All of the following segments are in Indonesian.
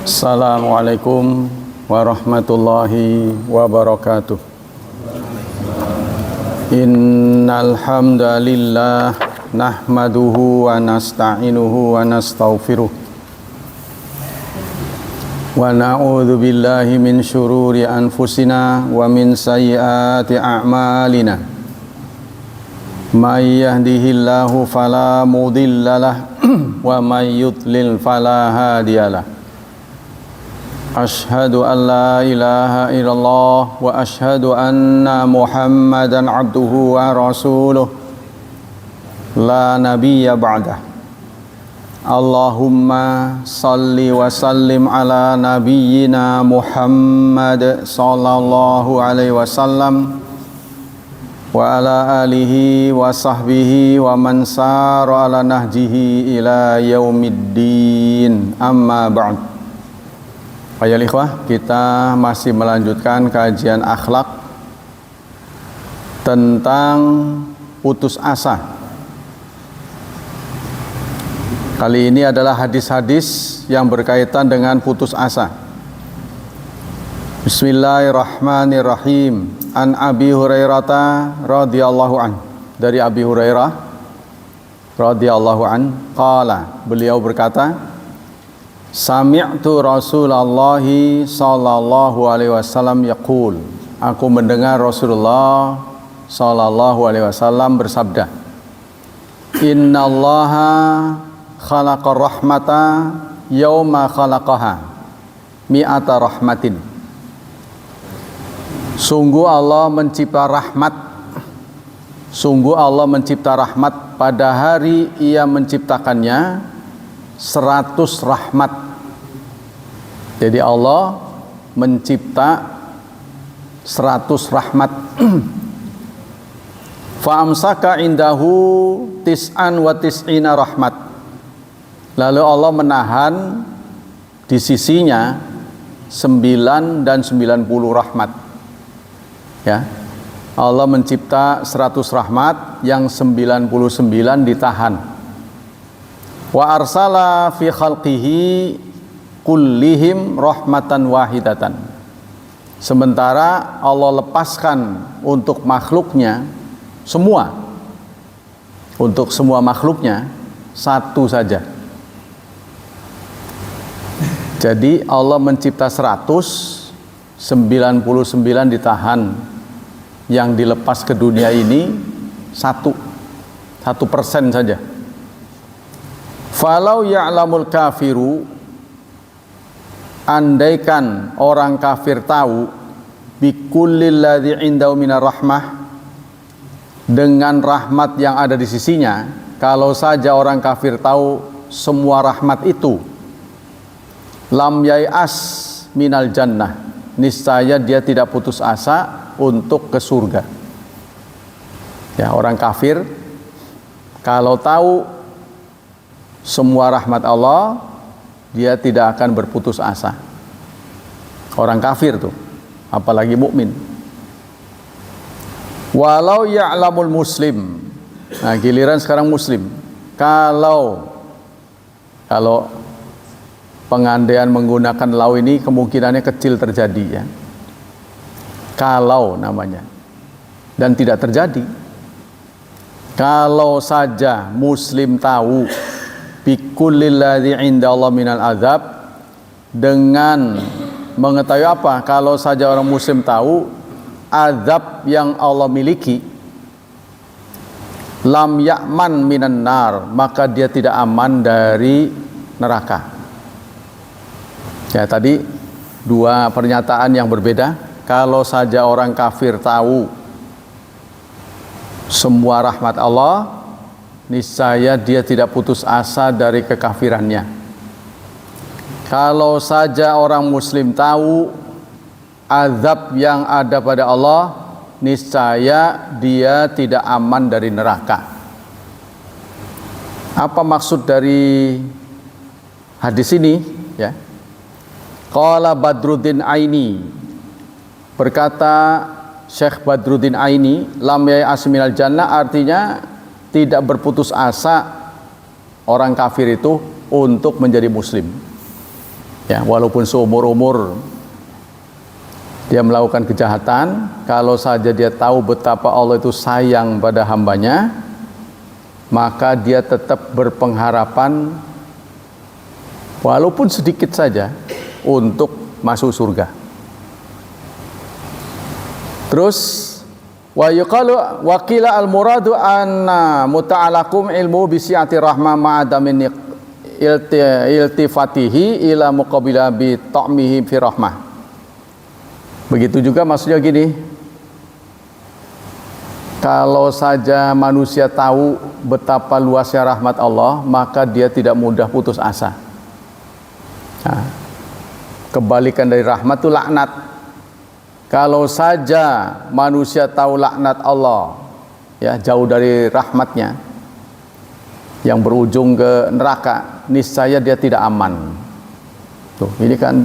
Assalamualaikum warahmatullahi wabarakatuh. Innal hamdalillah nahmaduhu wa nasta'inuhu wa nastaghfiruh wa na'udzu billahi min syururi anfusina wa min sayyiati a'malina. May yahdihillahu fala mudhillalah wa may yudlil fala hadiyalah. Ashhadu an la ilaha illallah wa ashhadu anna Muhammadan abduhu wa rasuluh la nabiyya ba'dah. Allahumma salli wa sallim ala nabiyyina Muhammad sallallahu alaihi wasallam wa ala alihi wa sahbihi wa man sara ala nahjihi ila yaumiddin, amma ba'd. Ayol ikhwah, kita masih melanjutkan kajian akhlak tentang putus asa. Kali ini adalah hadis-hadis yang berkaitan dengan putus asa. Bismillahirrahmanirrahim. An Abi Hurairah radhiyallahu an. Dari Abi Hurairah radhiyallahu an, qala, beliau berkata, sami'tu Rasulullah sallallahu alaihi wasallam yaqul, aku mendengar Rasulullah sallallahu alaihi wasallam bersabda, innallaha khalaqar rahmata yauma khalaqaha mi'ata rahmatin. Sungguh Allah mencipta rahmat, sungguh Allah mencipta rahmat pada hari Ia menciptakannya 100 rahmat. Jadi Allah mencipta 100 rahmat. Fa amsaka indahu tis'an wa tis'ina rahmat. Lalu Allah menahan di sisinya 9 dan 90 rahmat. Ya. Allah mencipta 100 rahmat, yang 99 ditahan. Wa arsala fi khalqihi kullihim rahmatan wahidatan. Sementara Allah lepaskan untuk makhluknya semua, untuk semua makhluknya satu saja. Jadi Allah mencipta 100, 99 ditahan, yang dilepas ke dunia ini 1% saja. Falau ya'lamul kafiru, andaikan orang kafir tahu, bikullil ladzi indahu minar rahmah, dengan rahmat yang ada di sisinya. Kalau saja orang kafir tahu semua rahmat itu, lam yai'as minal jannah, niscaya dia tidak putus asa untuk ke surga. Ya, orang kafir kalau tahu semua rahmat Allah, dia tidak akan berputus asa. Orang kafir tuh, apalagi mukmin. Walau ya'lamul muslim. Nah, giliran sekarang muslim. Kalau pengandaian menggunakan lau ini kemungkinannya kecil terjadi, ya. Kalau namanya, dan tidak terjadi. Kalau saja muslim tahu bikullil ladzi indallah minal azab, dengan mengetahui apa? Kalau saja orang muslim tahu azab yang Allah miliki, lam ya'man minan nar, maka dia tidak aman dari neraka. Ya, tadi dua pernyataan yang berbeda. Kalau saja orang kafir tahu semua rahmat Allah, niscaya dia tidak putus asa dari kekafirannya. Kalau saja orang muslim tahu azab yang ada pada Allah, niscaya dia tidak aman dari neraka. Apa maksud dari hadis ini? Ya. Qala Badruddin Aini, berkata Syekh Badruddin Aini, lam yai'as minal jannah, artinya tidak berputus asa orang kafir itu untuk menjadi muslim. Ya, walaupun seumur-umur dia melakukan kejahatan, kalau saja dia tahu betapa Allah itu sayang pada hambanya, maka dia tetap berpengharapan walaupun sedikit saja untuk masuk surga. Terus wa yuqalu wa qila al muradu anna muta'alakum ilmu bi si'ati rahmah ma'adamin iltifatihi ila muqabila bi ta'mihi fi rahmah. Begitu juga maksudnya gini, kalau saja manusia tahu betapa luasnya rahmat Allah, maka dia tidak mudah putus asa. Nah, kebalikan dari rahmat itu laknat. Kalau saja manusia tahu laknat Allah, ya, jauh dari rahmatnya yang berujung ke neraka, niscaya dia tidak aman. Tuh, ini kan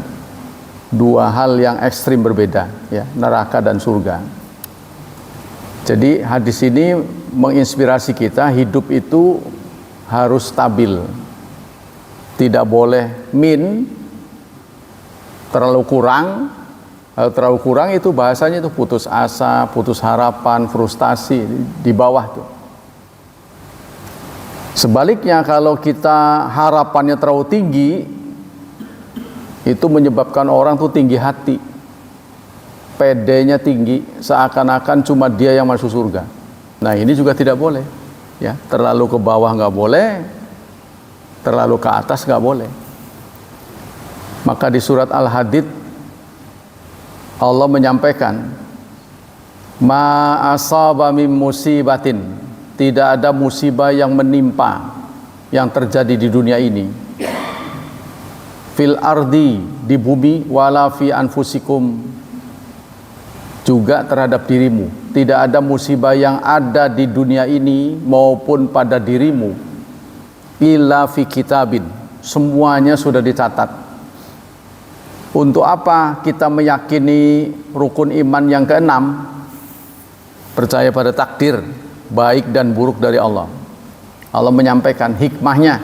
dua hal yang ekstrim berbeda, ya, neraka dan surga. Jadi hadis ini menginspirasi kita, hidup itu harus stabil, tidak boleh terlalu kurang. Kalau terlalu kurang itu bahasanya itu putus asa, putus harapan, frustasi di bawah tuh. Sebaliknya kalau kita harapannya terlalu tinggi, itu menyebabkan orang tuh tinggi hati, pedenya tinggi, seakan-akan cuma dia yang masuk surga. Nah, ini juga tidak boleh, ya. Terlalu ke bawah nggak boleh, terlalu ke atas nggak boleh. Maka di surat Al-Hadid Allah menyampaikan, ma asaba min musibatin, tidak ada musibah yang menimpa, yang terjadi di dunia ini, fil ardi, di bumi, wala fi anfusikum, juga terhadap dirimu. Tidak ada musibah yang ada di dunia ini maupun pada dirimu, illa fi kitabin, semuanya sudah dicatat. Untuk apa kita meyakini rukun iman yang keenam, percaya pada takdir baik dan buruk dari Allah? Allah menyampaikan hikmahnya,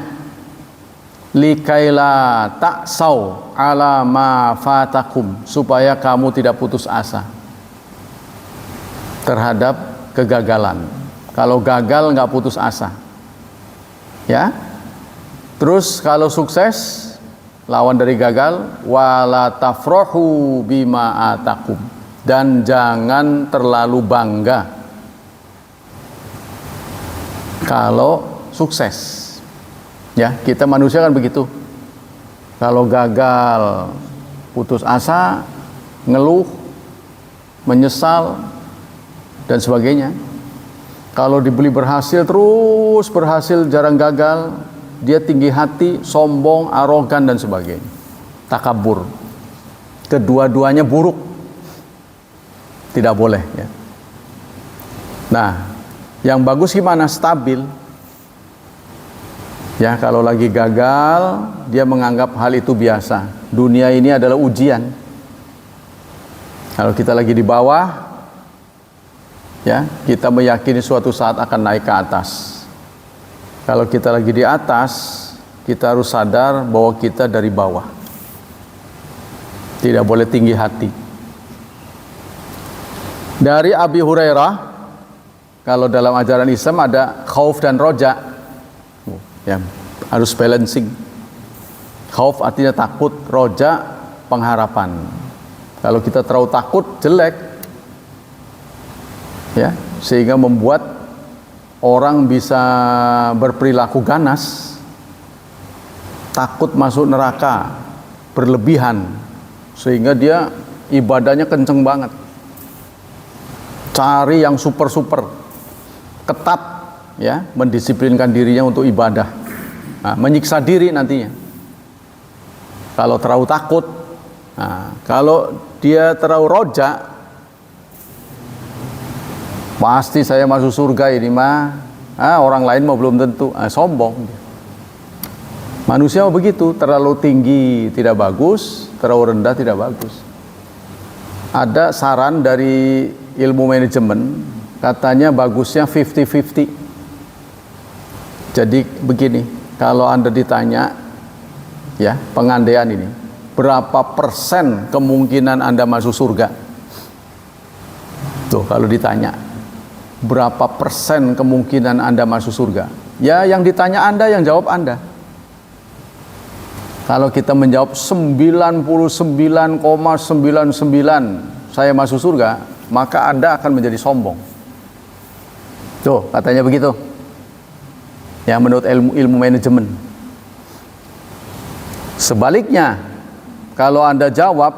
likaila ta'sau ala ma fatakum, supaya kamu tidak putus asa terhadap kegagalan. Kalau gagal nggak putus asa, ya. Terus kalau sukses, lawan dari gagal, wala tafrahu bima atakum, dan jangan terlalu bangga kalau sukses. Ya, kita manusia kan begitu. Kalau gagal, putus asa, ngeluh, menyesal dan sebagainya. Kalau dibeli berhasil, terus berhasil, jarang gagal, dia tinggi hati, sombong, arogan dan sebagainya, takabur. Kedua-duanya buruk, tidak boleh, ya. Nah, yang bagus gimana? Stabil. Ya, kalau lagi gagal, dia menganggap hal itu biasa. Dunia ini adalah ujian. Kalau kita lagi di bawah, ya, kita meyakini suatu saat akan naik ke atas. Kalau kita lagi di atas, kita harus sadar bahwa kita dari bawah. Tidak boleh tinggi hati. Dari Abi Hurairah, kalau dalam ajaran Islam ada khauf dan roja, ya, harus balancing. Khauf artinya takut, roja pengharapan. Kalau kita terlalu takut, jelek, ya, sehingga membuat orang bisa berperilaku ganas, takut masuk neraka, berlebihan, sehingga dia ibadahnya kenceng banget, cari yang super-super, ketat, ya, mendisiplinkan dirinya untuk ibadah. Nah, menyiksa diri nantinya. Kalau terlalu takut, nah, kalau dia terlalu roja, pasti saya masuk surga ini mah, orang lain mau belum tentu, sombong. Manusia begitu, terlalu tinggi tidak bagus, terlalu rendah tidak bagus. Ada saran dari ilmu manajemen, katanya bagusnya 50-50. Jadi begini, kalau Anda ditanya, ya, pengandaian ini, berapa persen kemungkinan Anda masuk surga? Tuh, kalau ditanya, berapa persen kemungkinan Anda masuk surga? Ya, yang ditanya Anda, yang jawab Anda. Kalau kita menjawab 99,99 saya masuk surga, maka Anda akan menjadi sombong. Tuh, katanya begitu. Ya, menurut ilmu manajemen. Sebaliknya, kalau Anda jawab,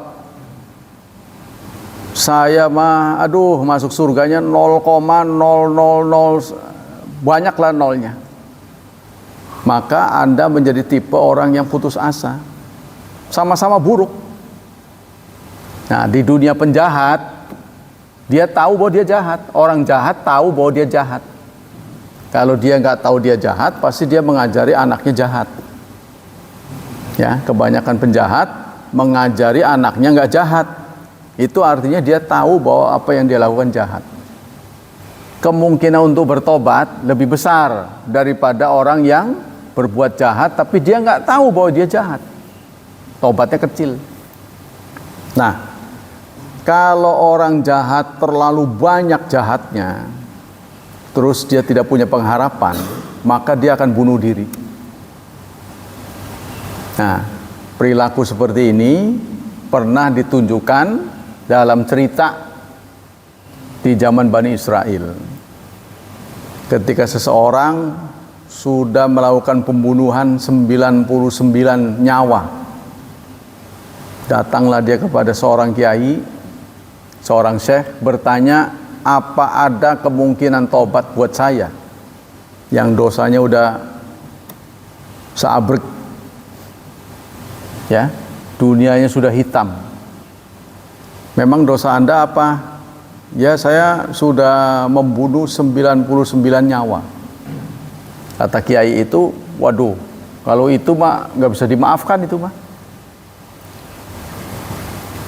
saya mah, aduh, masuk surganya 0,000, banyaklah nolnya, maka Anda menjadi tipe orang yang putus asa. Sama-sama buruk. Nah, di dunia penjahat, dia tahu bahwa dia jahat. Orang jahat tahu bahwa dia jahat. Kalau dia nggak tahu dia jahat, pasti dia mengajari anaknya jahat. Ya, kebanyakan penjahat mengajari anaknya nggak jahat. Itu artinya dia tahu bahwa apa yang dia lakukan jahat. Kemungkinan untuk bertobat lebih besar daripada orang yang berbuat jahat tapi dia nggak tahu bahwa dia jahat. Tobatnya kecil. Nah, kalau orang jahat terlalu banyak jahatnya, terus dia tidak punya pengharapan, maka dia akan bunuh diri. Nah, perilaku seperti ini pernah ditunjukkan dalam cerita di zaman Bani Israel. Ketika seseorang sudah melakukan pembunuhan 99 nyawa, datanglah dia kepada seorang kiai, seorang syekh, bertanya, apa ada kemungkinan tobat buat saya yang dosanya udah seabrek, ya, dunianya sudah hitam. Memang dosa Anda apa? Ya, saya sudah membunuh 99 nyawa. Kata kiai itu, waduh, kalau itu mah nggak bisa dimaafkan itu mah.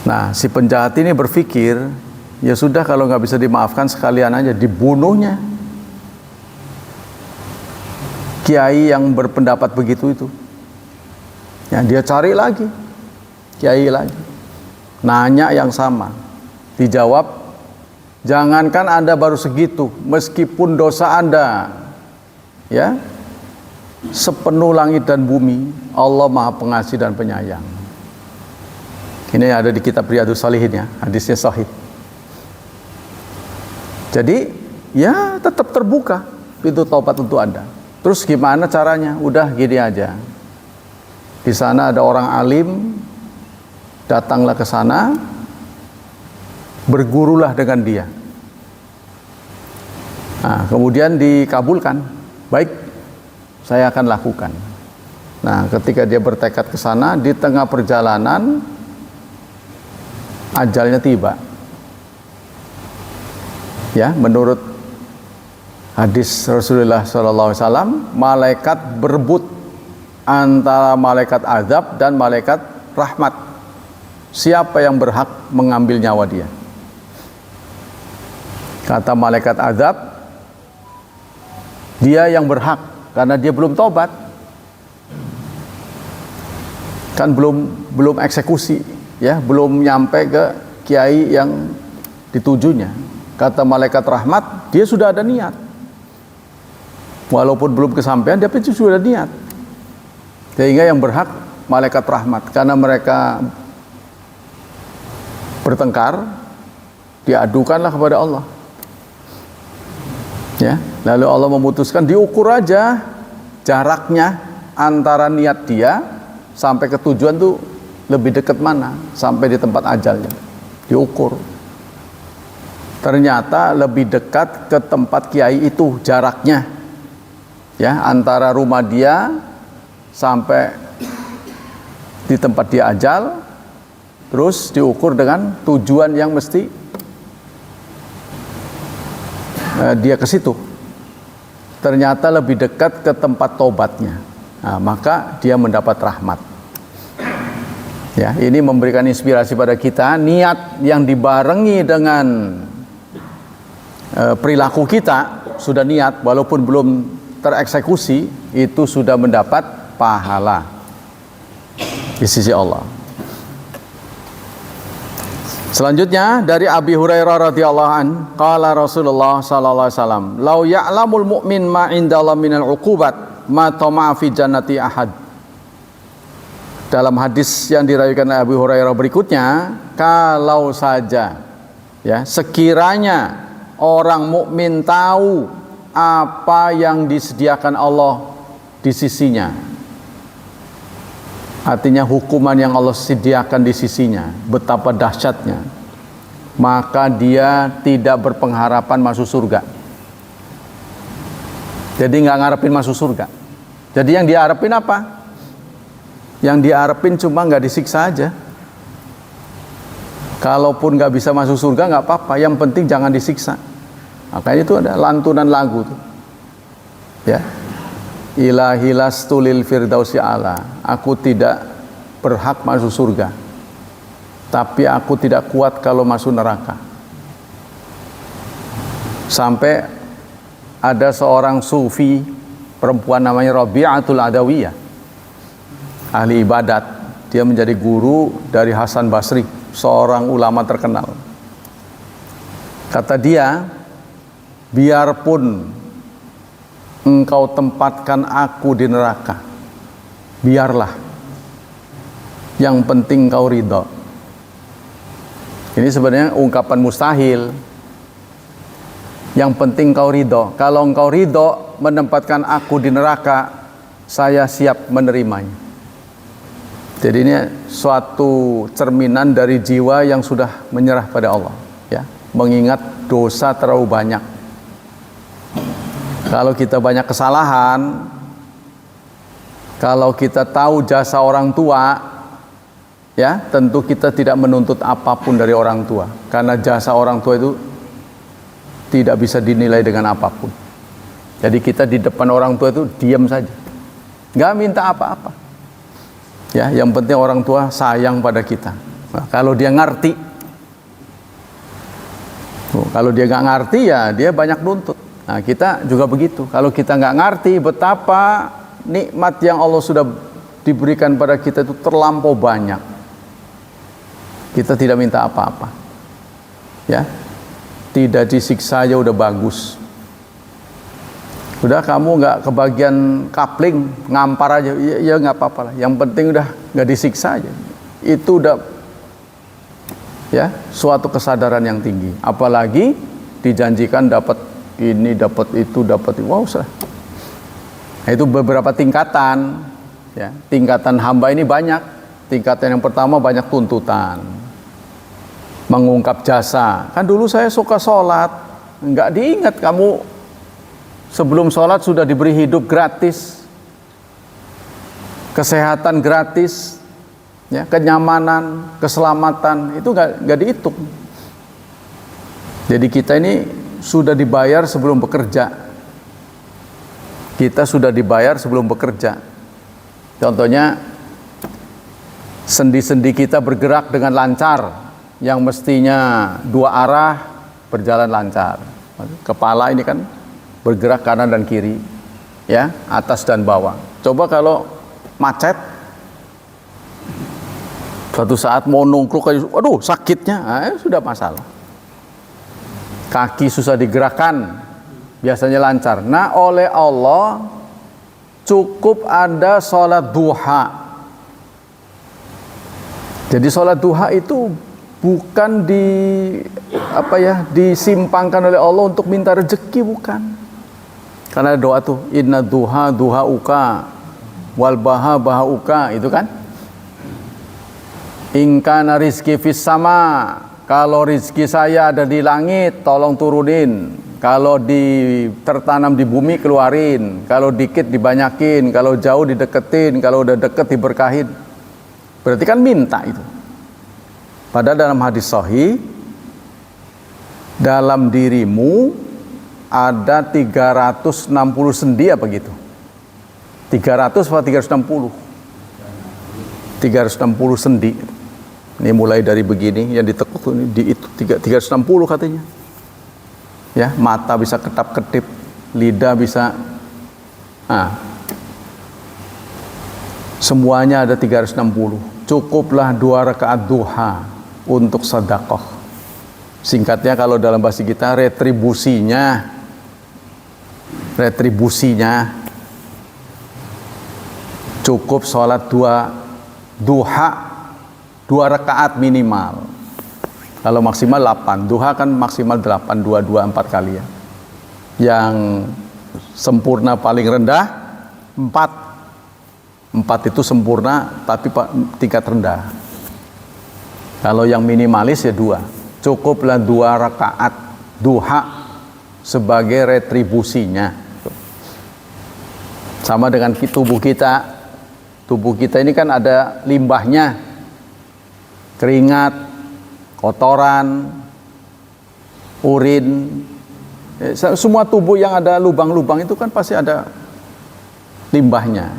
Nah, si penjahat ini berpikir, ya sudah, kalau nggak bisa dimaafkan sekalian aja dibunuhnya. Kiai yang berpendapat begitu itu, ya, dia cari lagi, kiai lagi, nanya yang sama, dijawab, jangankan Anda baru segitu, meskipun dosa Anda, ya, sepenuh langit dan bumi, Allah Maha Pengasih dan Penyayang. Ini ada di kitab Riyadhus Shalihin, ya, hadisnya sahih. Jadi, ya, tetap terbuka pintu taubat untuk Anda. Terus gimana caranya? Udah gini aja. Di sana ada orang alim, datanglah ke sana, bergurulah dengan dia. Nah, kemudian dikabulkan. Baik, saya akan lakukan. Nah, ketika dia bertekad ke sana, di tengah perjalanan ajalnya tiba. Ya, menurut hadis Rasulullah SAW, malaikat berebut antara malaikat azab dan malaikat rahmat. Siapa yang berhak mengambil nyawa dia? Kata malaikat azab, dia yang berhak karena dia belum tobat. Kan belum eksekusi, ya, belum nyampe ke kiai yang ditujunya. Kata malaikat rahmat, dia sudah ada niat. Walaupun belum kesampaian, dia pun sudah ada niat. Sehingga yang berhak malaikat rahmat, karena mereka bertengkar, diadukanlah kepada Allah. Ya, lalu Allah memutuskan diukur aja jaraknya antara niat dia sampai ke tujuan tuh lebih dekat mana, sampai di tempat ajalnya. Diukur. Ternyata lebih dekat ke tempat kiai itu jaraknya, ya, antara rumah dia sampai di tempat dia ajal, terus diukur dengan tujuan yang mesti dia ke situ. Ternyata lebih dekat ke tempat tobatnya. Nah, maka dia mendapat rahmat. Ya, ini memberikan inspirasi pada kita, niat yang dibarengi dengan perilaku kita, sudah niat walaupun belum tereksekusi, itu sudah mendapat pahala di sisi Allah. Selanjutnya dari Abi Hurairah radhiyallahu an, qala Rasulullah sallallahu alaihi wasallam, "Lau ya'lamul mu'min ma indallahi minal 'uqubat, ma tama'a fi jannati ahad." Dalam hadis yang diriwayatkan oleh Abi Hurairah berikutnya, kalau saja ya, sekiranya orang mukmin tahu apa yang disediakan Allah di sisinya, artinya hukuman yang Allah sediakan di sisinya betapa dahsyatnya, maka dia tidak berpengharapan masuk surga. Jadi nggak ngarepin masuk surga. Jadi yang diharapin apa? Yang diharapin cuma nggak disiksa aja. Kalaupun nggak bisa masuk surga nggak apa-apa, yang penting jangan disiksa. Makanya itu ada lantunan lagu tuh, ya. Ilahi lastu lil firdausi ala. Aku tidak berhak masuk surga, tapi aku tidak kuat kalau masuk neraka. Sampai ada seorang sufi perempuan namanya Rabi'atul Adawiyah, ahli ibadat. Dia menjadi guru dari Hasan Basri, seorang ulama terkenal. Kata dia, biarpun engkau tempatkan aku di neraka, biarlah, yang penting kau ridho. Ini sebenarnya ungkapan mustahil. Yang penting kau ridho. Kalau engkau ridho menempatkan aku di neraka, saya siap menerimanya. Jadi ini suatu cerminan dari jiwa yang sudah menyerah pada Allah, ya, mengingat dosa terlalu banyak. Kalau kita banyak kesalahan, kalau kita tahu jasa orang tua, ya, tentu kita tidak menuntut apapun dari orang tua, karena jasa orang tua itu tidak bisa dinilai dengan apapun. Jadi kita di depan orang tua itu diam saja, nggak minta apa-apa. Ya, yang penting orang tua sayang pada kita. Nah, kalau dia ngerti, kalau dia nggak ngerti ya dia banyak nuntut. Nah, kita juga begitu. Kalau kita nggak ngerti betapa nikmat yang Allah sudah diberikan pada kita itu terlampau banyak, kita tidak minta apa-apa, ya, tidak disiksa aja udah bagus. Udah kamu nggak kebagian kapling, ngampar aja, ya nggak apa-apa lah. Yang penting udah nggak disiksa aja. Itu udah, ya, suatu kesadaran yang tinggi. Apalagi dijanjikan dapat ini, dapat itu, dapat itu. Wow, salah. Nah, itu beberapa tingkatan, ya. Tingkatan hamba ini banyak. Tingkatan yang pertama banyak tuntutan, mengungkap jasa. Kan dulu saya suka sholat, nggak diingat kamu sebelum sholat sudah diberi hidup gratis, kesehatan gratis, ya, kenyamanan, keselamatan, itu nggak dihitung. Jadi kita ini sudah dibayar sebelum bekerja. Kita sudah dibayar sebelum bekerja. Contohnya, sendi-sendi kita bergerak dengan lancar, yang mestinya dua arah berjalan lancar. Kepala ini kan bergerak kanan dan kiri, ya, atas dan bawah. Coba kalau macet, suatu saat mau nungkruk aja, aduh sakitnya, sudah masalah. Kaki susah digerakkan, biasanya lancar. Nah, oleh Allah cukup ada sholat duha. Jadi sholat duha itu bukan disimpangkan oleh Allah untuk minta rezeki, bukan. Karena doa tuh, inna duha duha uka wal baha baha uka, itu kan. Ingkana rizki fis sama, kalau rizki saya ada di langit tolong turunin, kalau tertanam di bumi keluarin, kalau dikit dibanyakin, kalau jauh dideketin, kalau udah deket diberkahin. Berarti kan minta itu. Padahal dalam hadis sahih, dalam dirimu ada 360 sendi apa gitu? 300 atau 360? 360 sendi. Ini mulai dari begini, yang ditekuk ini di itu 360 katanya. Ya, mata bisa ketap-ketip, lidah bisa, semuanya ada 360. Cukuplah 2 rakaat duha. untuk sedekah. Singkatnya kalau dalam bahasa kita retribusinya cukup sholat duha 2 rakaat minimal. Kalau maksimal 8, duha kan maksimal 8, 2, 4 kali ya. Yang sempurna paling rendah 4 itu sempurna tapi tingkat rendah. Kalau yang minimalis ya 2, cukuplah 2 rakaat duha sebagai retribusinya. Sama dengan tubuh kita ini kan ada limbahnya, keringat, kotoran, urin, semua tubuh yang ada lubang-lubang itu kan pasti ada limbahnya.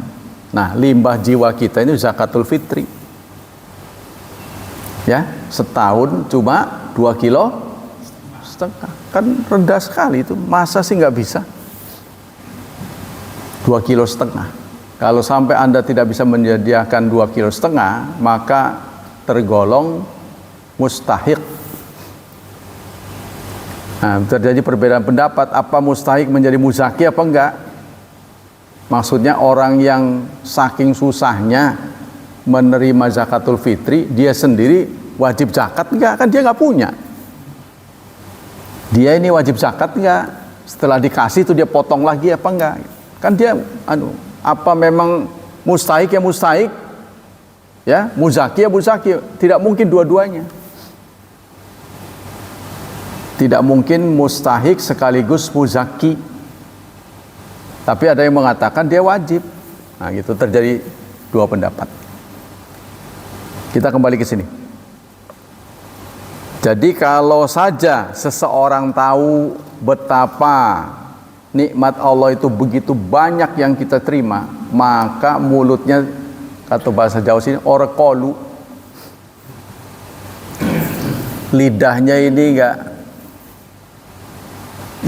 Nah, limbah jiwa kita ini zakatul fitri. Ya, setahun cuma 2,5 kilo, kan rendah sekali itu. Masa sih nggak bisa? 2,5 kilo. Kalau sampai Anda tidak bisa menyediakan 2,5 kilo, maka tergolong mustahik. Nah, terjadi perbedaan pendapat, apa mustahik menjadi muzaki apa enggak? Maksudnya orang yang saking susahnya menerima zakatul fitri, dia sendiri wajib zakat enggak? Kan dia nggak punya. Dia ini wajib zakat enggak? Setelah dikasih itu dia potong lagi apa enggak? Kan dia apa memang mustahik ya mustahik? Ya, muzaki ya muzaki, tidak mungkin dua-duanya. Tidak mungkin mustahik sekaligus muzaki. Tapi ada yang mengatakan dia wajib. Nah, gitu terjadi 2 pendapat. Kita kembali ke sini. Jadi kalau saja seseorang tahu betapa nikmat Allah itu begitu banyak yang kita terima, maka mulutnya, kata bahasa Jawa sini, orekolu, lidahnya ini enggak,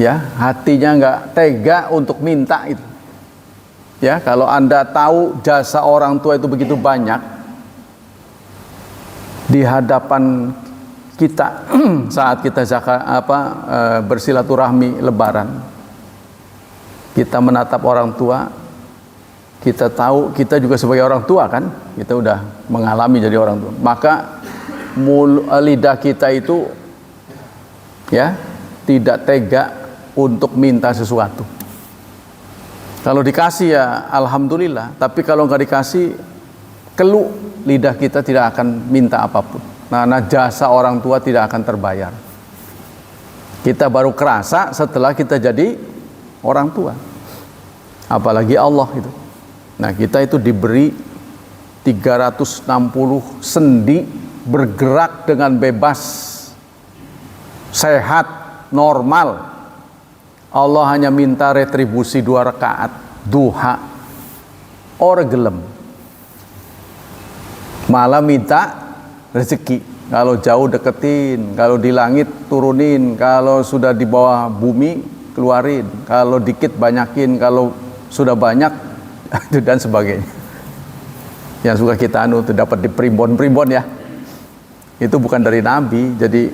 ya, hatinya enggak tega untuk minta itu. Ya, kalau Anda tahu jasa orang tua itu begitu banyak di hadapan kita saat kita bersilaturahmi lebaran, kita menatap orang tua, kita tahu kita juga sebagai orang tua kan, kita udah mengalami jadi orang tua, maka lidah kita itu ya tidak tega untuk minta sesuatu. Kalau dikasih ya alhamdulillah, tapi kalau nggak dikasih, keluh, lidah kita tidak akan minta apapun. Nah, jasa orang tua tidak akan terbayar. Kita baru kerasa setelah kita jadi orang tua, apalagi Allah itu. Nah, kita itu diberi 360 sendi, bergerak dengan bebas, sehat, normal. Allah hanya minta retribusi 2 rakaat duha, ora gelem, malah minta rezeki. Kalau jauh deketin, kalau di langit turunin, kalau sudah di bawah bumi keluarin, kalau dikit banyakin, kalau sudah banyak dan sebagainya. Yang suka kita dapat di primbon ya. Itu bukan dari Nabi. Jadi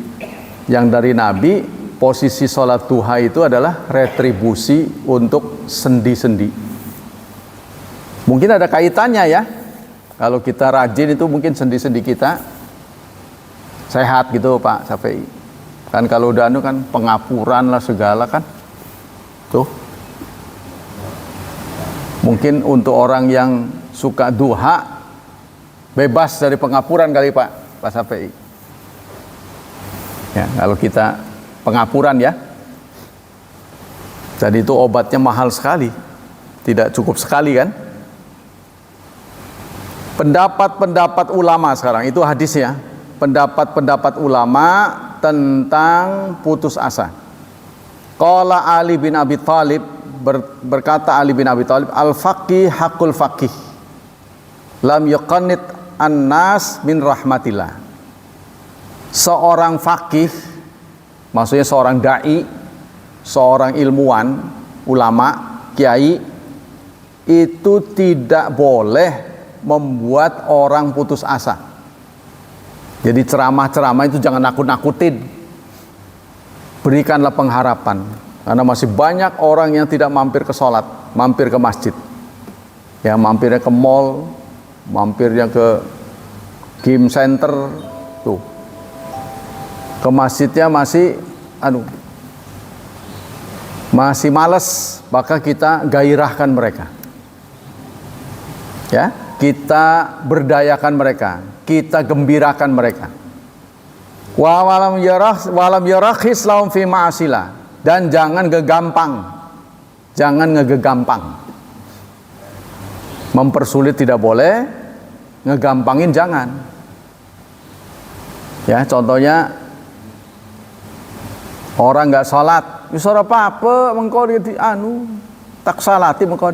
yang dari Nabi, posisi sholat duha itu adalah retribusi untuk sendi-sendi. Mungkin ada kaitannya ya. Kalau kita rajin itu mungkin sendi-sendi kita sehat gitu Pak Syafi'i. Kan kalau udah kan pengapuran lah segala kan. Tuh. Mungkin untuk orang yang suka duha bebas dari pengapuran kali Pak Syafi'i. Ya, kalau kita pengapuran ya. Jadi itu obatnya mahal sekali. Tidak cukup sekali kan? Pendapat-pendapat ulama sekarang itu hadisnya. Pendapat-pendapat ulama tentang putus asa. Qala Ali bin Abi Thalib, berkata Ali bin Abi Thalib, al-faqih hakul faqih, lam yuqannit an-nas min rahmatillah. Seorang faqih, maksudnya seorang dai, seorang ilmuwan, ulama, kiai, itu tidak boleh membuat orang putus asa. Jadi ceramah-ceramah itu jangan nakut-nakutin. Berikanlah pengharapan. Karena masih banyak orang yang tidak mampir ke sholat, mampir ke masjid. Ya, mampirnya ke mall, mampirnya ke game center, tuh. Ke masjidnya masih malas, maka kita gairahkan mereka. Ya, kita berdayakan mereka, kita gembirakan mereka. Walam yarakhis lahum fi ma'asilah, dan jangan ngegampang. Mempersulit tidak boleh, ngegampangin jangan. Ya, contohnya orang nggak sholat, misal apa mengkau di tak salati mengkau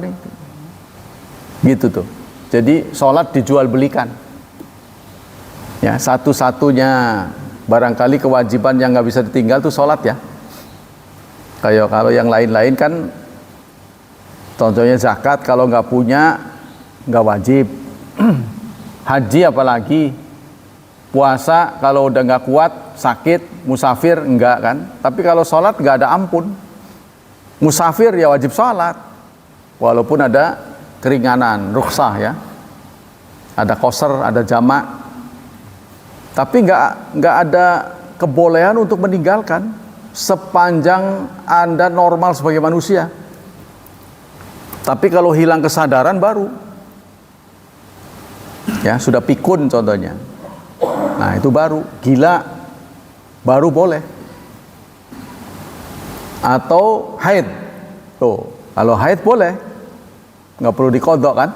gitu tuh. Jadi sholat dijual belikan. Ya, satu-satunya barangkali kewajiban yang nggak bisa ditinggal tuh sholat ya. Kayak kalau yang lain-lain kan, contohnya zakat kalau nggak punya nggak wajib. Haji apalagi, puasa kalau udah nggak kuat, sakit, musafir enggak kan. Tapi kalau sholat nggak ada ampun. Musafir ya wajib sholat, walaupun ada keringanan, rukhsah ya, ada qasar, ada jamak. Tapi nggak ada kebolehan untuk meninggalkan sepanjang Anda normal sebagai manusia. Tapi kalau hilang kesadaran baru, ya sudah pikun contohnya. Nah itu baru gila, baru boleh. Atau haid, tuh kalau haid boleh, nggak perlu dikodok kan?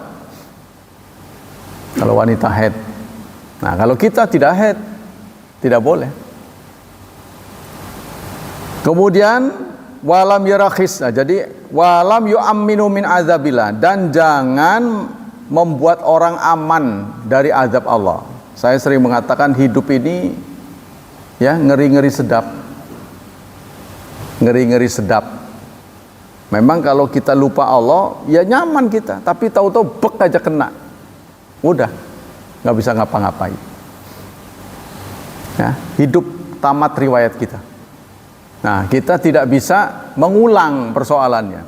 Kalau wanita haid. Nah kalau kita tidak haid, tidak boleh. Kemudian walam yarakhis, nah, jadi walam yu'amminu min azabillah, dan jangan membuat orang aman dari azab Allah. Saya sering mengatakan hidup ini ya ngeri-ngeri sedap. Ngeri-ngeri sedap. Memang kalau kita lupa Allah, ya nyaman kita, tapi tahu-tahu bek aja kena. Udah, nggak bisa ngapa-ngapain. Ya, hidup tamat riwayat kita. Nah, kita tidak bisa mengulang persoalannya.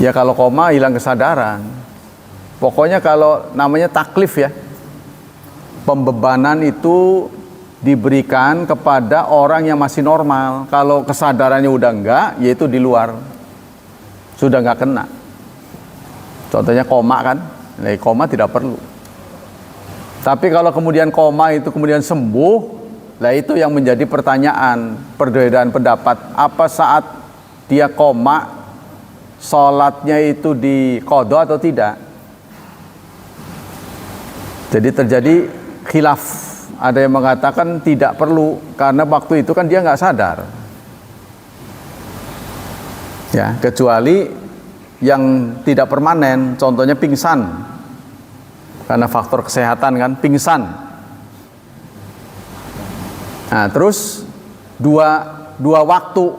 Ya kalau koma hilang kesadaran. Pokoknya kalau namanya taklif ya, pembebanan itu diberikan kepada orang yang masih normal. Kalau kesadarannya udah enggak, yaitu di luar, sudah enggak kena. Contohnya koma kan, nah, koma tidak perlu. Tapi kalau kemudian koma itu kemudian sembuh, lah itu yang menjadi pertanyaan, perbedaan pendapat. Apa saat dia koma, sholatnya itu diqadha atau tidak? Jadi terjadi khilaf. Ada yang mengatakan tidak perlu, karena waktu itu kan dia nggak sadar. Ya, kecuali yang tidak permanen, contohnya pingsan. Karena faktor kesehatan kan, pingsan. Nah, terus dua waktu,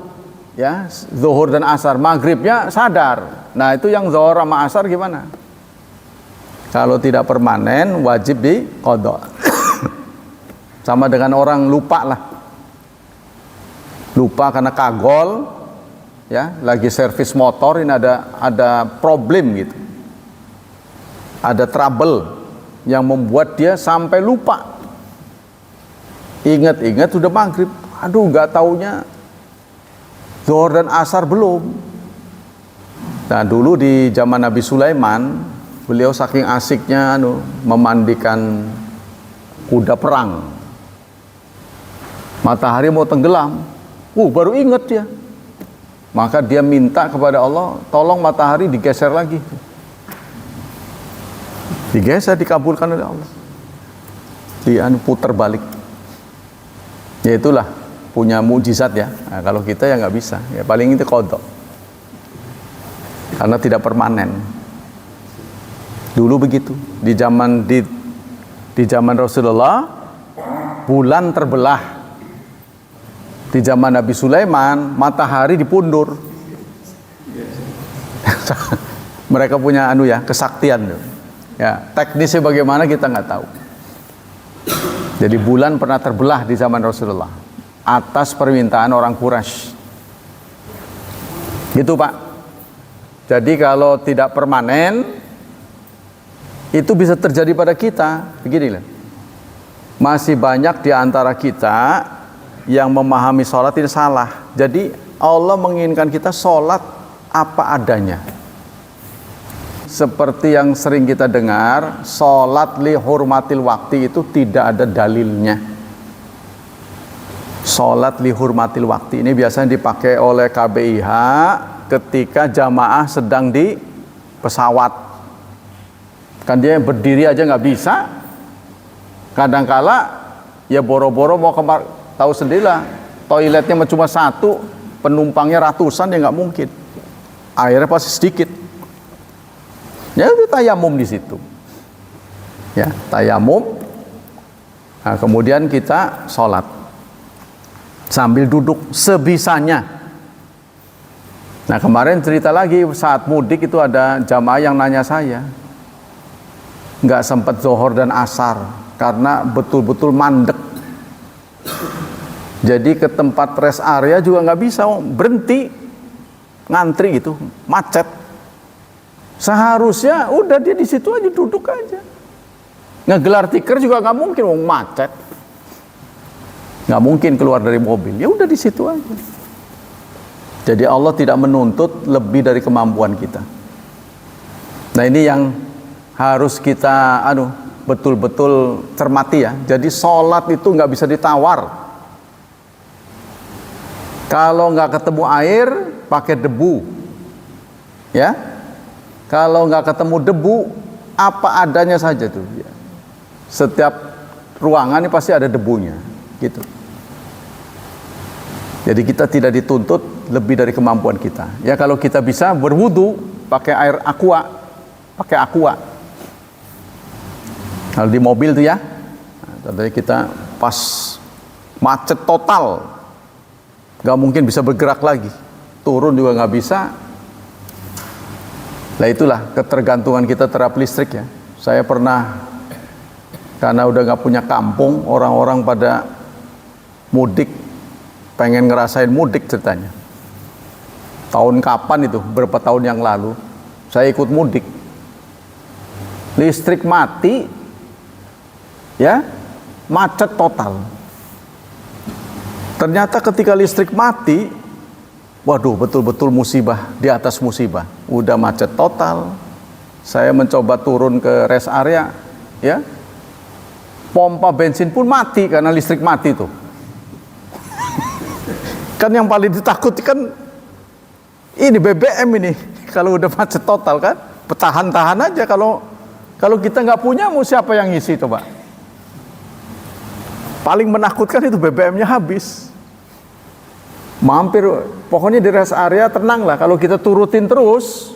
ya, zuhur dan asar, maghribnya sadar. Nah, itu yang zuhur sama asar gimana? Kalau tidak permanen, wajib diqadha. Sama dengan orang lupa lah. Lupa karena kagol, ya, lagi servis motor, ini ada problem gitu. Ada trouble yang membuat dia sampai lupa. Ingat-ingat sudah maghrib. Aduh, nggak taunya zuhur dan asar belum. Nah, dulu di zaman Nabi Sulaiman, beliau saking asiknya memandikan kuda perang. Matahari mau tenggelam, baru ingat dia. Maka dia minta kepada Allah, tolong matahari digeser lagi. Digeser, dikabulkan oleh Allah. Dia putar balik. Ya itulah punya mukjizat ya. Nah, kalau kita ya nggak bisa. Ya paling itu qadha. Karena tidak permanen. Dulu begitu. Di zaman Rasulullah, bulan terbelah. Di zaman Nabi Sulaiman, matahari dipundur. Mereka punya kesaktian. Ya, teknisnya bagaimana kita nggak tahu. Jadi bulan pernah terbelah di zaman Rasulullah atas permintaan orang Quraisy. Gitu Pak. Jadi kalau tidak permanen, itu bisa terjadi pada kita. Begini loh. Masih banyak di antara kita yang memahami sholat ini salah. Jadi Allah menginginkan kita sholat apa adanya. Seperti yang sering kita dengar, sholat li hurmatil waktu itu tidak ada dalilnya. Sholat li hurmatil waktu ini biasanya dipakai oleh KBIH ketika jamaah sedang di pesawat. Kan dia berdiri aja nggak bisa. Kadangkala ya boro-boro mau tahu sendirilah, toiletnya cuma satu, penumpangnya ratusan, ya nggak mungkin. Airnya pasti sedikit. Ya itu tayamum di situ. Ya, tayamum. Nah, kemudian kita sholat sambil duduk sebisanya. Nah, kemarin cerita lagi saat mudik itu ada jamaah yang nanya saya, nggak sempat zuhur dan asar karena betul-betul mandek. Jadi ke tempat rest area juga nggak bisa, berhenti, ngantri gitu, macet. Seharusnya udah dia di situ aja, duduk aja. Ngegelar tikar juga nggak mungkin, wong macet. Nggak mungkin keluar dari mobil, ya udah di situ aja. Jadi Allah tidak menuntut lebih dari kemampuan kita. Nah ini yang harus kita betul-betul cermati ya. Jadi sholat itu nggak bisa ditawar. Kalau nggak ketemu air, pakai debu, ya. Kalau nggak ketemu debu, apa adanya saja tuh. Ya. Setiap ruangan ini pasti ada debunya, gitu. Jadi kita tidak dituntut lebih dari kemampuan kita. Ya kalau kita bisa berwudu pakai air aqua, pakai aqua. Kalau di mobil tuh ya, tadi kita pas macet total, nggak mungkin bisa bergerak lagi, turun juga nggak bisa. Nah itulah ketergantungan kita terhadap listrik ya. Saya pernah, karena udah nggak punya kampung, orang-orang pada mudik, pengen ngerasain mudik ceritanya. Tahun kapan itu? Berapa tahun yang lalu? Saya ikut mudik. Listrik mati, ya, macet total. Ternyata ketika listrik mati, waduh, betul-betul musibah di atas musibah. Udah macet total. Saya mencoba turun ke rest area, ya. Pompa bensin pun mati karena listrik mati tuh. Kan yang paling ditakuti kan ini BBM ini. Kalau udah macet total kan, tahan-tahan aja. Kalau kita nggak punya, mau siapa yang ngisi coba? Paling menakutkan itu BBM-nya habis. Mampir, pokoknya di rest area tenang lah. Kalau kita turutin terus,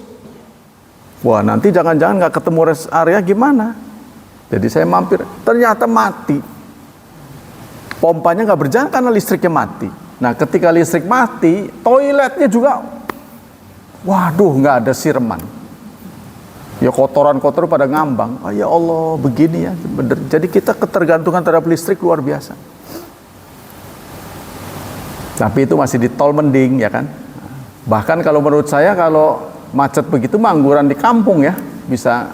wah nanti jangan-jangan nggak ketemu rest area gimana? Jadi saya mampir, ternyata mati. Pompanya nggak berjalan karena listriknya mati. Nah ketika listrik mati, toiletnya juga, waduh nggak ada sireman. Ya kotoran-kotor pada ngambang. Oh, ya Allah begini ya. Bener. Jadi kita ketergantungan terhadap listrik luar biasa. Tapi itu masih di tol mending ya kan. Bahkan kalau menurut saya kalau macet begitu angguran di kampung ya bisa.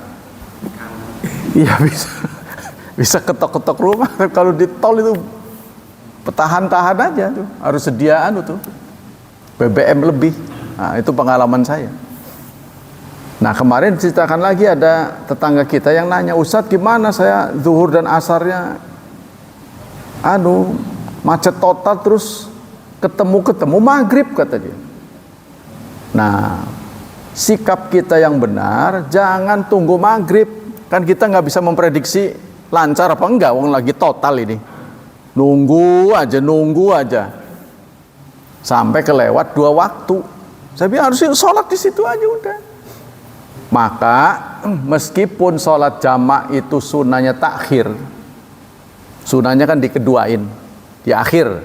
Iya bisa ketok-ketok rumah. Kalau di tol itu tahan-tahan aja tuh. Harus sediaan tuh BBM lebih. Nah, itu pengalaman saya. Nah kemarin ceritakan lagi ada tetangga kita yang nanya, Ustadz gimana saya zuhur dan asarnya macet total terus ketemu maghrib kata dia. Nah sikap kita yang benar jangan tunggu maghrib, kan kita nggak bisa memprediksi lancar apa enggak, wong lagi total ini. Nunggu aja sampai kelewat 2 waktu. Saya bilang harus sholat di situ aja udah. Maka meskipun sholat jamak itu sunahnya takhir, sunahnya kan dikeduain di akhir,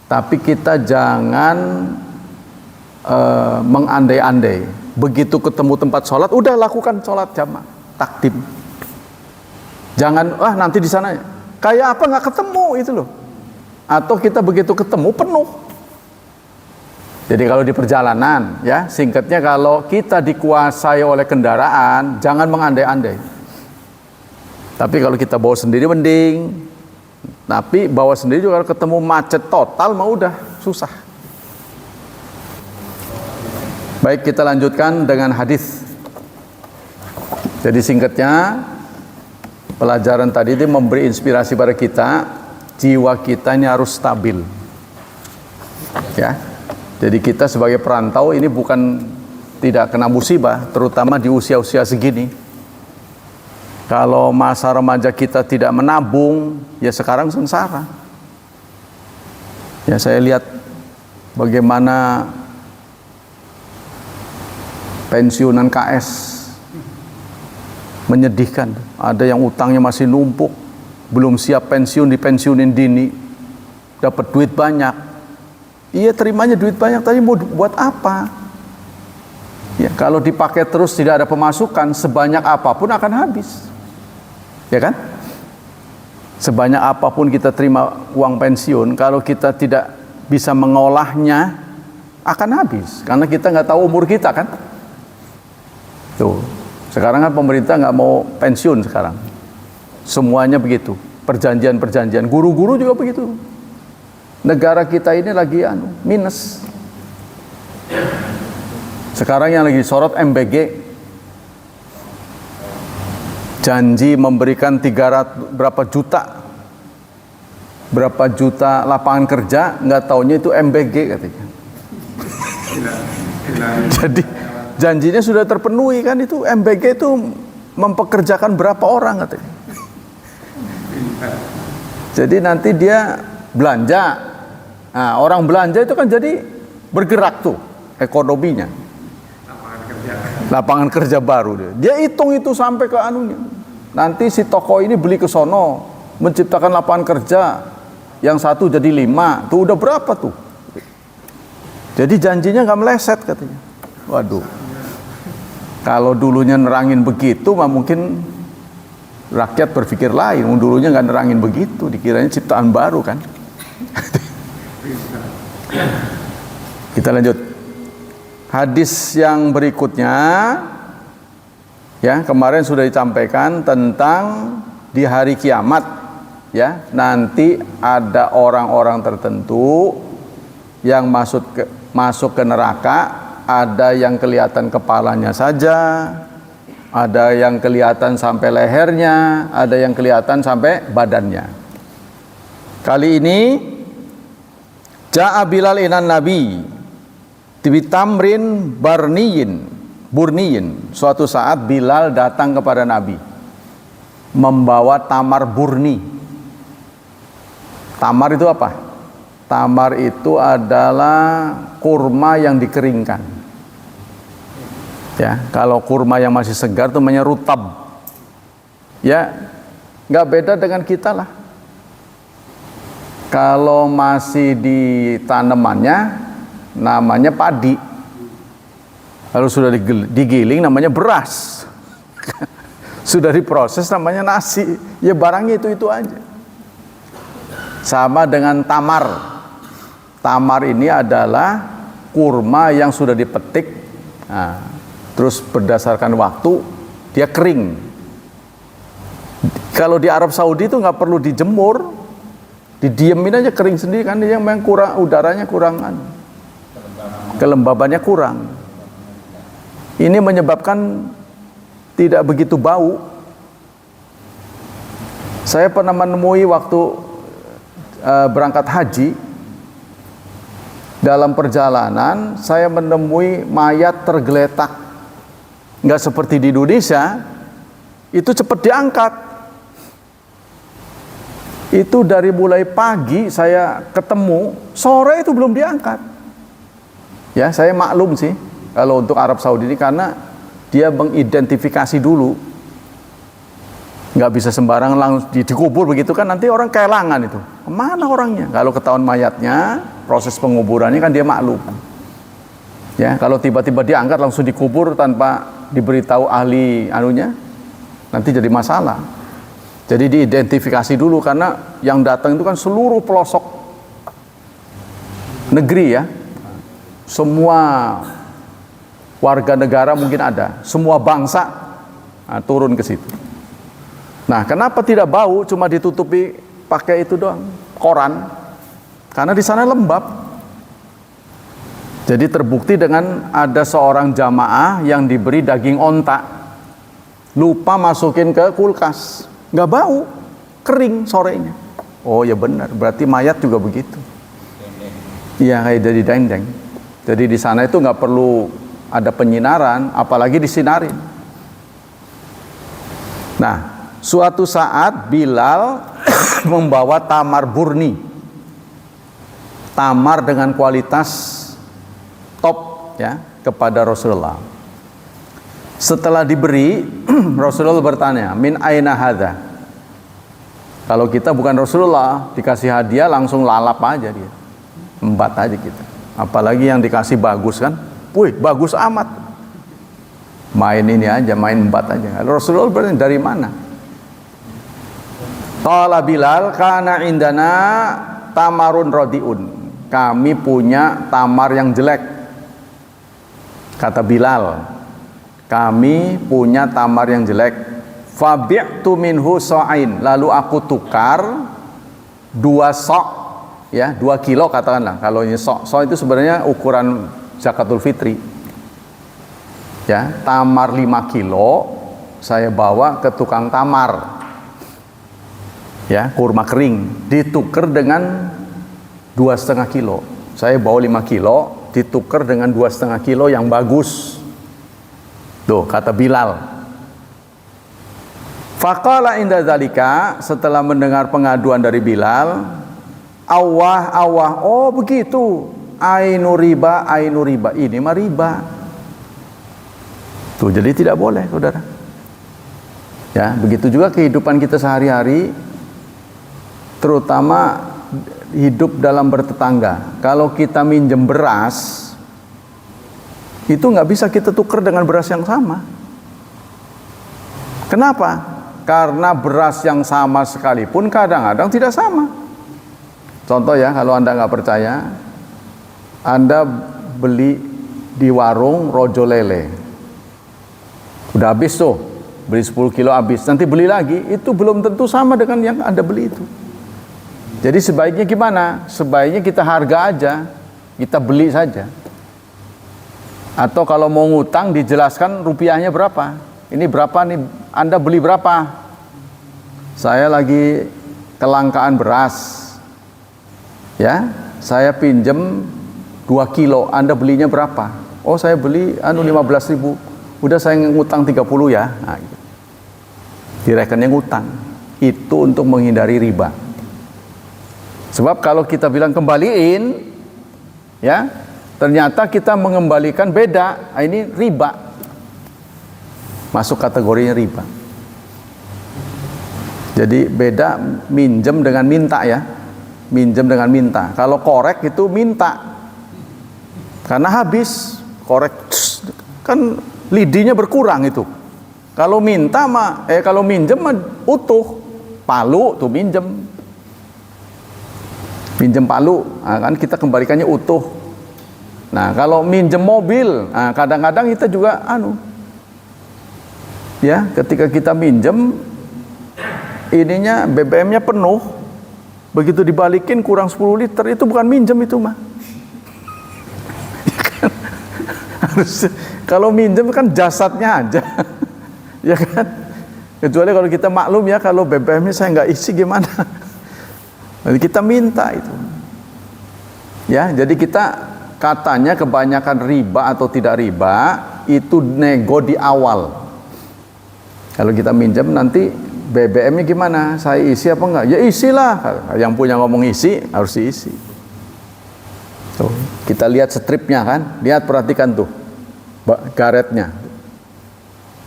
tapi kita jangan mengandai-andai. Begitu ketemu tempat sholat, udah lakukan sholat jamak takdim. Jangan nanti di sana Kayak apa nggak ketemu itu loh. Atau kita begitu ketemu penuh. Jadi kalau di perjalanan, ya singkatnya, kalau kita dikuasai oleh kendaraan, jangan mengandai-andai. Tapi kalau kita bawa sendiri mending. Tapi bawa sendiri juga kalau ketemu macet total mah udah susah. Baik, kita lanjutkan dengan hadis. Jadi singkatnya, pelajaran tadi itu memberi inspirasi pada kita, jiwa kita ini harus stabil. Ya. Jadi kita sebagai perantau ini bukan tidak kena musibah, terutama di usia-usia segini. Kalau masa remaja kita tidak menabung, ya sekarang sengsara. Ya, saya lihat bagaimana pensiunan KS menyedihkan. Ada yang utangnya masih numpuk, belum siap pensiun, dipensiunin dini, dapat duit banyak. Iya, terimanya duit banyak, tadi mau buat apa? Ya, kalau dipakai terus tidak ada pemasukan, sebanyak apapun akan habis. Ya kan? Sebanyak apapun kita terima uang pensiun, kalau kita tidak bisa mengolahnya, akan habis. Karena kita nggak tahu umur kita kan? Tuh, sekarang kan pemerintah nggak mau pensiun sekarang. Semuanya begitu, perjanjian-perjanjian. Guru-guru juga begitu. Negara kita ini lagi minus. Sekarang yang lagi sorot MBG, janji memberikan 300 berapa juta lapangan kerja, nggak taunya itu MBG katanya. Jadi janjinya sudah terpenuhi kan, itu MBG itu mempekerjakan berapa orang katanya. Jadi nanti dia belanja. Nah, orang belanja itu kan jadi bergerak tuh ekonominya. Lapangan kerja baru dia hitung itu sampai ke anunya. Nanti si toko ini beli ke sono, menciptakan lapangan kerja, yang satu jadi 5, tuh udah berapa tuh? Jadi janjinya nggak meleset katanya. Waduh, kalau dulunya nerangin begitu, mah mungkin rakyat berpikir lain. Dulunya nggak nerangin begitu, dikiranya ciptaan baru kan. Kita lanjut. Hadis yang berikutnya, ya kemarin sudah disampaikan tentang di hari kiamat, ya nanti ada orang-orang tertentu yang masuk ke neraka, ada yang kelihatan kepalanya saja, ada yang kelihatan sampai lehernya, ada yang kelihatan sampai badannya. Kali ini Ja'a Bilal inan Nabi Tibitamrin burniyin. Suatu saat Bilal datang kepada Nabi membawa tamar burni. Tamar itu apa? Tamar itu adalah kurma yang dikeringkan. Ya, kalau kurma yang masih segar itu namanya rutab. Ya, nggak beda dengan kita lah. Kalau masih di tanamannya namanya padi, lalu sudah digiling namanya beras, sudah diproses namanya nasi. Ya barangnya itu aja. Sama dengan tamar. Tamar ini adalah kurma yang sudah dipetik, terus berdasarkan waktu dia kering. Kalau di Arab Saudi itu nggak perlu dijemur, didiemin aja kering sendiri kan, dia memang kurang, udaranya kurangan, kelembabannya kurang. Ini menyebabkan tidak begitu bau. Saya pernah menemui waktu berangkat haji, dalam perjalanan saya menemui mayat tergeletak. Nggak seperti di Indonesia, itu cepat diangkat. Itu dari mulai pagi saya ketemu, sore itu belum diangkat. Ya, saya maklum sih kalau untuk Arab Saudi ini, karena dia mengidentifikasi dulu. Nggak bisa sembarangan langsung dikubur begitu kan, nanti orang kehilangan itu. Kemana orangnya? Kalau ketahuan mayatnya, proses penguburannya kan dia maklum. Ya, kalau tiba-tiba diangkat langsung dikubur tanpa diberitahu ahli anunya, nanti jadi masalah. Jadi diidentifikasi dulu, karena yang datang itu kan seluruh pelosok negeri ya. Semua warga negara mungkin ada, semua bangsa turun ke situ. Nah, kenapa tidak bau, cuma ditutupi pakai itu doang, koran? Karena di sana lembab. Jadi terbukti dengan ada seorang jamaah yang diberi daging onta, lupa masukin ke kulkas, nggak bau, kering sorenya. Oh ya benar, berarti mayat juga begitu. Iya, kayak jadi dendeng. Jadi di sana itu nggak perlu ada penyinaran, apalagi disinarin. Nah, suatu saat Bilal membawa tamar burni, tamar dengan kualitas top ya, kepada Rasulullah. Setelah diberi, Rasulullah bertanya, min aina hadza? Kalau kita bukan Rasulullah, dikasih hadiah langsung lalap aja dia, embat aja kita. Apalagi yang dikasih bagus kan, wih bagus amat, main ini aja, main embat aja. Rasulullah bertanya, dari mana? Qala Bilal, kana indana tamarun rodiun, kami punya tamar yang jelek. Kata Bilal, kami punya tamar yang jelek. Fabi'tu minhu sa'in, lalu aku tukar 2 sok, ya 2 kilo katakanlah. Kalau ini sok itu sebenarnya ukuran zakatul fitri. Ya, tamar 5 kilo saya bawa ke tukang tamar. Ya, kurma kering, ditukar dengan 2,5 kilo. Saya bawa 5 kilo, ditukar dengan 2,5 kilo yang bagus. Tuh, kata Bilal. Faqala inda zalika, setelah mendengar pengaduan dari Bilal, awah, oh begitu, ainu riba, ini mah riba. Tuh, jadi tidak boleh, saudara. Ya, begitu juga kehidupan kita sehari-hari, terutama hidup dalam bertetangga. Kalau kita minjem beras, itu nggak bisa kita tukar dengan beras yang sama. Kenapa? Karena beras yang sama sekalipun kadang-kadang tidak sama. Contoh ya, kalau Anda nggak percaya, Anda beli di warung rojo lele, udah habis tuh, beli 10 kilo habis, nanti beli lagi, itu belum tentu sama dengan yang Anda beli itu. Jadi sebaiknya gimana? Sebaiknya kita harga aja, kita beli saja. Atau kalau mau ngutang dijelaskan rupiahnya berapa. Ini berapa nih, Anda beli berapa? Saya lagi kelangkaan beras. Ya, saya pinjem 2 kilo, Anda belinya berapa? Oh, saya beli 15.000. Udah saya ngutang 30 ya. Nah, direkannya ngutang. Itu untuk menghindari riba. Sebab kalau kita bilang kembaliin, ya, ternyata kita mengembalikan beda. Nah, ini riba. Masuk kategorinya riba. Jadi beda minjem dengan minta ya. Minjem dengan minta. Kalau korek itu minta. Karena habis korek kan lidinya berkurang itu. Kalau minta mah kalau minjem mah utuh. Palu tuh minjem. Minjem palu, nah, kan kita kembalikannya utuh. Nah, kalau minjem mobil, nah, kadang-kadang kita juga ya, ketika kita minjem ininya BBM-nya penuh, begitu dibalikin kurang 10 liter, itu bukan minjem itu mah. Harus, kalau minjem kan jasadnya aja. Ya kan? Kecuali kalau kita maklum ya, kalau BBM-nya saya nggak isi gimana. Nanti kita minta itu. Ya, jadi kita katanya kebanyakan riba atau tidak riba itu nego di awal. Kalau kita minjem nanti BBM-nya gimana? Saya isi apa enggak? Ya isilah. Yang punya ngomong isi harus diisi. Tuh, kita lihat stripnya kan? Lihat, perhatikan tuh garetnya.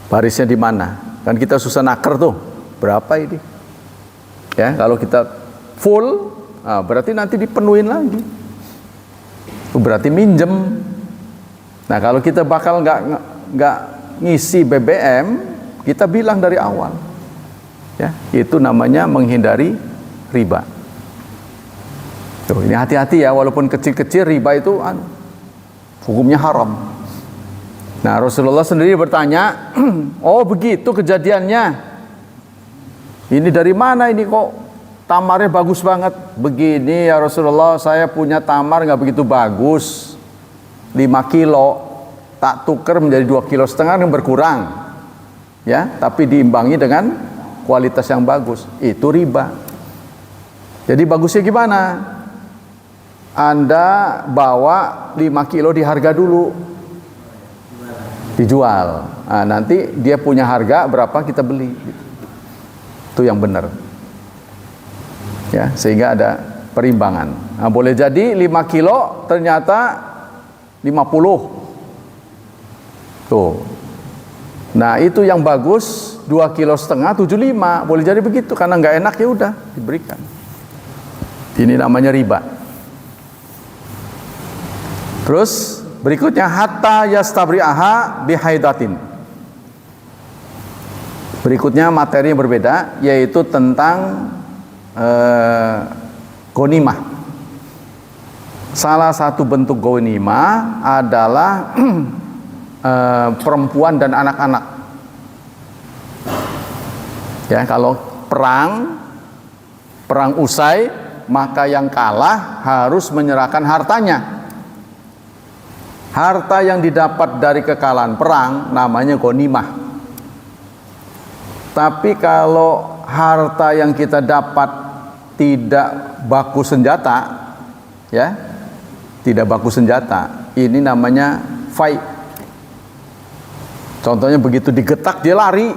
Barisnya di mana? Kan kita susah naker tuh. Berapa ini? Ya, kalau kita full, berarti nanti dipenuhin lagi. Berarti minjem. Nah, kalau kita bakal nggak ngisi BBM, kita bilang dari awal. Ya, itu namanya menghindari riba. Tuh, ini hati-hati ya, walaupun kecil-kecil riba itu hukumnya haram. Nah, Rasulullah sendiri bertanya, oh begitu kejadiannya. Ini dari mana ini kok tamarnya bagus banget? Begini ya Rasulullah, saya punya tamar nggak begitu bagus, 5 kilo, tak tuker menjadi 2,5 kilo yang berkurang. Ya, tapi diimbangi dengan kualitas yang bagus, itu riba. Jadi bagusnya gimana? Anda bawa 5 kilo di harga dulu, dijual. Nah, nanti dia punya harga berapa kita beli. Itu yang benar. Ya, sehingga ada perimbangan. Nah, boleh jadi 5 kilo ternyata 50. Tuh. Nah, itu yang bagus 2,5 kilo 75. Boleh jadi begitu, karena nggak enak ya udah diberikan. Ini namanya riba. Terus berikutnya hatta yastabri'aha bihaidatin. Berikutnya materi yang berbeda, yaitu tentang ghanimah. Salah satu bentuk ghanimah adalah perempuan dan anak-anak. Ya, kalau perang usai, maka yang kalah harus menyerahkan hartanya. Harta yang didapat dari kekalahan perang namanya ghanimah. Tapi kalau harta yang kita dapat tidak baku senjata, ya, tidak baku senjata, ini namanya fai. Contohnya begitu digetak dia lari,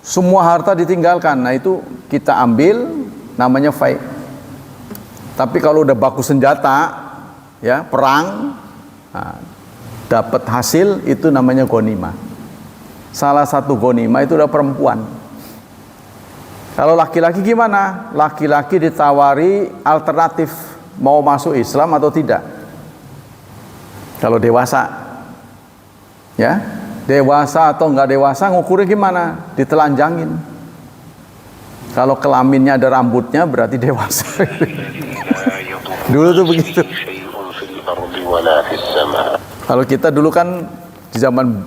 semua harta ditinggalkan. Nah, itu kita ambil, namanya fai. Tapi kalau udah baku senjata, ya, perang, nah, dapat hasil, itu namanya ghanimah. Salah satu ghanimah itu udah perempuan. Kalau laki-laki gimana? Laki-laki ditawari alternatif, mau masuk Islam atau tidak. Kalau dewasa, ya, dewasa atau enggak dewasa, ngukurnya gimana? Ditelanjangin. Kalau kelaminnya ada rambutnya berarti dewasa. Dulu tuh begitu. Kalau kita dulu kan di zaman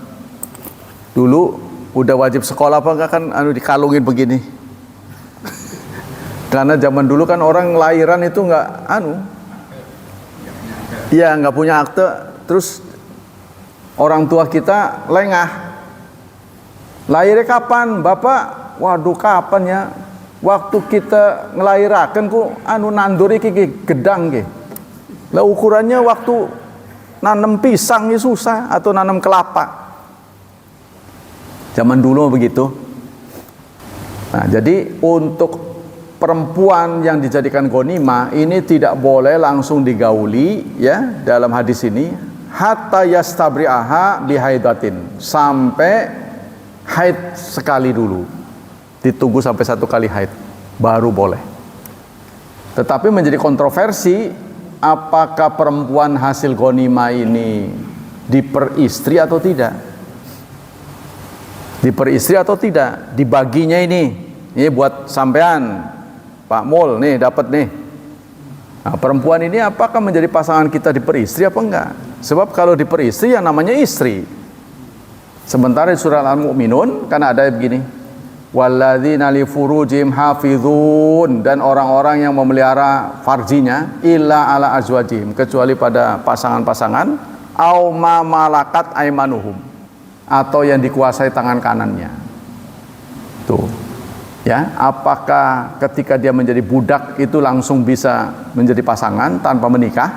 dulu udah wajib sekolah apa enggak kan dikalungin begini. Karena zaman dulu kan orang lahiran itu enggak iya, enggak punya akte, terus orang tua kita lengah. Lahirnya kapan, Bapak? Waduh, kapan ya? Waktu kita ngelahirakan ku nandur iki gedang ge. Lah ukurannya waktu nanam pisang ya susah, atau nanam kelapa. Zaman dulu begitu. Nah, jadi untuk perempuan yang dijadikan ghanimah ini tidak boleh langsung digauli, ya, dalam hadis ini hatta yastabri'aha bihaidatin, sampai haid sekali dulu, ditunggu sampai 1 kali haid baru boleh. Tetapi menjadi kontroversi, apakah perempuan hasil ghanimah ini diperistri atau tidak, diperistri atau tidak, dibaginya ini buat sampean Pak Mul nih, dapat nih. Nah, perempuan ini apakah menjadi pasangan kita diperistri apa enggak? Sebab kalau diperistri yang namanya istri. Sementara di surah Al-Mu'minun kan ada begini, walladzina li furujihim hafizun, dan orang-orang yang memelihara farjinya illa ala azwajihim, kecuali pada pasangan-pasangan, au ma malakat aimanuhum, atau yang dikuasai tangan kanannya. Tuh. Ya, apakah ketika dia menjadi budak itu langsung bisa menjadi pasangan tanpa menikah,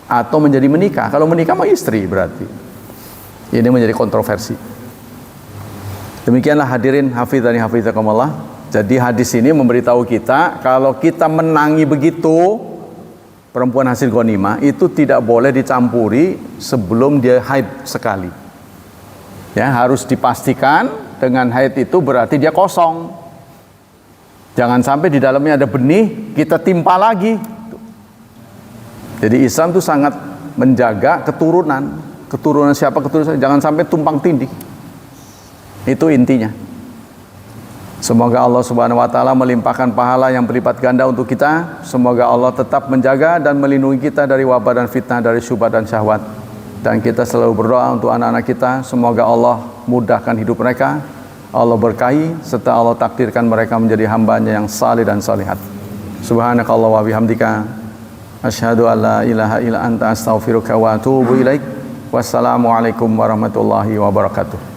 atau menjadi menikah? Kalau menikah mah istri berarti. Ini menjadi kontroversi. Demikianlah hadirin hafizani hafizakumullah. Jadi hadis ini memberitahu kita kalau kita menangi begitu perempuan hasil ghanimah itu tidak boleh dicampuri sebelum dia haid sekali. Ya, harus dipastikan dengan haid itu berarti dia kosong. Jangan sampai di dalamnya ada benih, kita timpa lagi. Jadi Islam itu sangat menjaga keturunan. Keturunan siapa, keturunan, jangan sampai tumpang tindih. Itu intinya. Semoga Allah Subhanahu wa taala melimpahkan pahala yang berlipat ganda untuk kita. Semoga Allah tetap menjaga dan melindungi kita dari wabah dan fitnah, dari syubhat dan syahwat. Dan kita selalu berdoa untuk anak-anak kita, semoga Allah mudahkan hidup mereka, Allah berkahi, serta Allah takdirkan mereka menjadi hambanya yang salih dan salihat. Subhanakallah wa bihamdika, asyhadu an la ilaha illa anta astaghfiruka wa atubu ilaik. Wassalamualaikum warahmatullahi wabarakatuh.